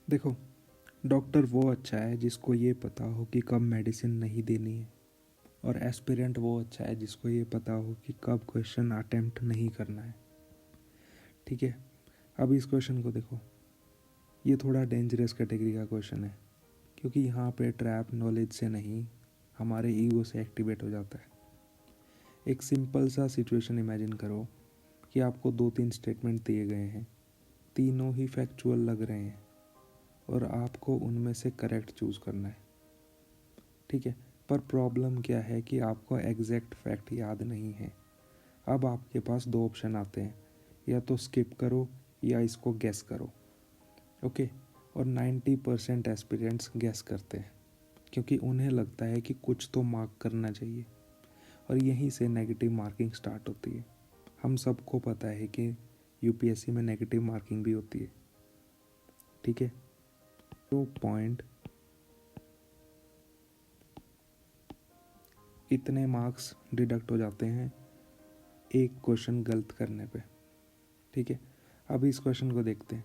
देखो, डॉक्टर वो अच्छा है जिसको ये पता हो कि कब मेडिसिन नहीं देनी है, और एस्पिरेंट वो अच्छा है जिसको ये पता हो कि कब क्वेश्चन अटेम्प्ट नहीं करना है। ठीक है, अब इस क्वेश्चन को देखो, ये थोड़ा डेंजरस कैटेगरी का क्वेश्चन है, क्योंकि यहाँ पे ट्रैप नॉलेज से नहीं, हमारे ईगो से एक्टिवेट हो जाता है। एक सिंपल सा सिचुएशन इमेजिन करो कि आपको 2-3 स्टेटमेंट दिए गए हैं, तीनों ही फैक्चुअल लग रहे हैं, और आपको उनमें से करेक्ट चूज़ करना है। ठीक है, पर प्रॉब्लम क्या है कि आपको एग्जैक्ट फैक्ट याद नहीं है। अब आपके पास 2 ऑप्शन आते हैं, या तो स्किप करो या इसको गेस करो। ओके, और 90% एस्पिरेंट्स गेस करते हैं, क्योंकि उन्हें लगता है कि कुछ तो मार्क करना चाहिए, और यहीं से नेगेटिव मार्किंग स्टार्ट होती है। हम सबको पता है कि यूपीएससी में नेगेटिव मार्किंग भी होती है। ठीक है, तो पॉइंट इतने मार्क्स डिडक्ट हो जाते हैं एक क्वेश्चन गलत करने पे। ठीक है, अब इस क्वेश्चन को देखते हैं।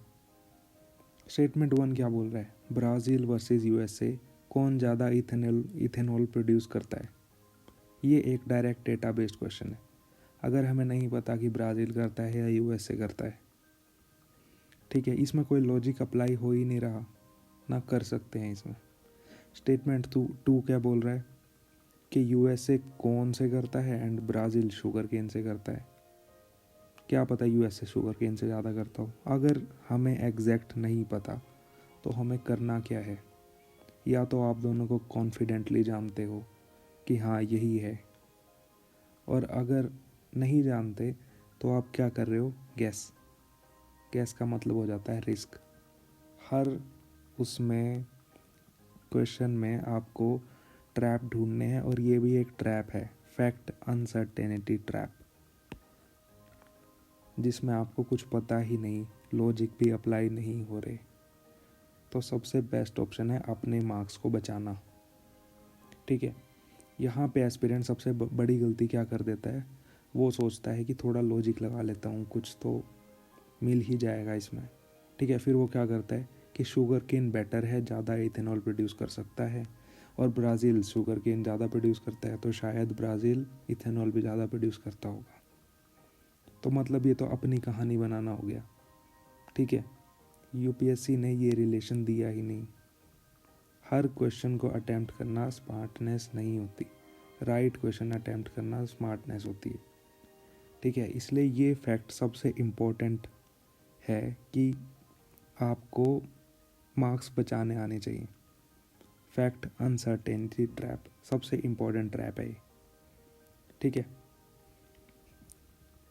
स्टेटमेंट 1 क्या बोल रहा है? ब्राज़ील वर्सेस यूएसए, कौन ज़्यादा इथेनॉल प्रोड्यूस करता है? ये एक डायरेक्ट डेटा बेस्ड क्वेश्चन है। अगर हमें नहीं पता कि ब्राज़ील करता है या यूएसए करता है, ठीक है, इसमें कोई लॉजिक अप्लाई हो ही नहीं रहा, ना कर सकते हैं इसमें। स्टेटमेंट 2 क्या बोल रहा है कि यूएसए कौन से करता है एंड ब्राज़ील शुगर केन से करता है। क्या पता यूएसए शुगर केन से ज़्यादा करता हो। अगर हमें एग्जैक्ट नहीं पता तो हमें करना क्या है? या तो आप दोनों को कॉन्फिडेंटली जानते हो कि हाँ यही है, और अगर नहीं जानते तो आप क्या कर रहे हो? गैस। गैस का मतलब हो जाता है रिस्क। हर उसमें क्वेश्चन में आपको ट्रैप ढूंढने हैं, और ये भी एक ट्रैप है, फैक्ट अनसर्टेनिटी ट्रैप, जिसमें आपको कुछ पता ही नहीं, लॉजिक भी अप्लाई नहीं हो रहे। तो सबसे बेस्ट ऑप्शन है अपने मार्क्स को बचाना। ठीक है, यहाँ पे एस्पिरेंट सबसे बड़ी गलती क्या कर देता है? वो सोचता है कि थोड़ा लॉजिक लगा लेता हूँ, कुछ तो मिल ही जाएगा इसमें। ठीक है, फिर वो क्या करता है कि शुगर केन बेटर है, ज़्यादा इथेनॉल प्रोड्यूस कर सकता है, और ब्राज़ील शुगर केन ज़्यादा प्रोड्यूस करता है, तो शायद ब्राज़ील इथेनॉल भी ज़्यादा प्रोड्यूस करता होगा। तो मतलब ये तो अपनी कहानी बनाना हो गया। ठीक है, यूपीएससी ने ये रिलेशन दिया ही नहीं। हर क्वेश्चन को अटैम्प्ट करना स्मार्टनेस नहीं होती, राइट क्वेश्चन अटैम्प्ट करना स्मार्टनेस होती है। ठीक है, इसलिए ये फैक्ट सबसे इम्पोर्टेंट है कि आपको मार्क्स बचाने आने चाहिए। फैक्ट अनसर्टेनिटी ट्रैप सबसे इम्पोर्टेंट ट्रैप है ये। ठीक है,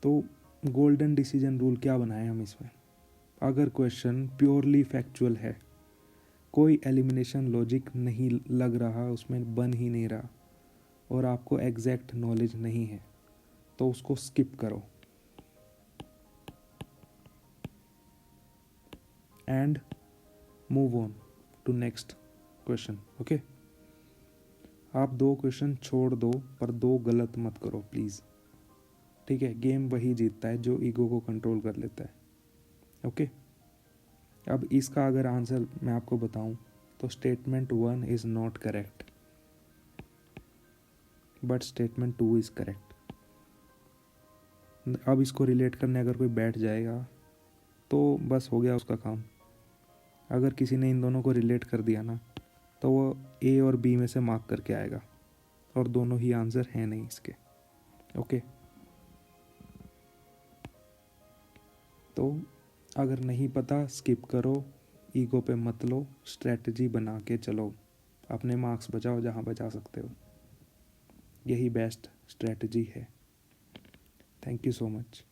तो गोल्डन डिसीजन रूल क्या बनाए हम इसमें? अगर क्वेश्चन प्योरली फैक्चुअल है, कोई एलिमिनेशन लॉजिक नहीं लग रहा, उसमें बन ही नहीं रहा, और आपको एग्जैक्ट नॉलेज नहीं है, तो उसको स्किप करो and move on to next question. Okay, आप 2 क्वेश्चन छोड़ दो, पर 2 गलत मत करो प्लीज़। ठीक है, गेम वही जीतता है जो ईगो को कंट्रोल कर लेता है। ओके, अब इसका अगर आंसर मैं आपको बताऊं तो statement 1 is not correct, but statement 2 is correct. अब इसको रिलेट करने अगर कोई बैठ जाएगा तो बस हो गया उसका काम। अगर किसी ने इन दोनों को रिलेट कर दिया ना, तो वो ए और बी में से मार्क करके आएगा, और दोनों ही आंसर हैं नहीं इसके। ओके, तो अगर नहीं पता स्किप करो, ईगो पे मत लो, स्ट्रेटजी बना के चलो, अपने मार्क्स बचाओ जहाँ बचा सकते हो। यही बेस्ट स्ट्रेटजी है। Thank you so much.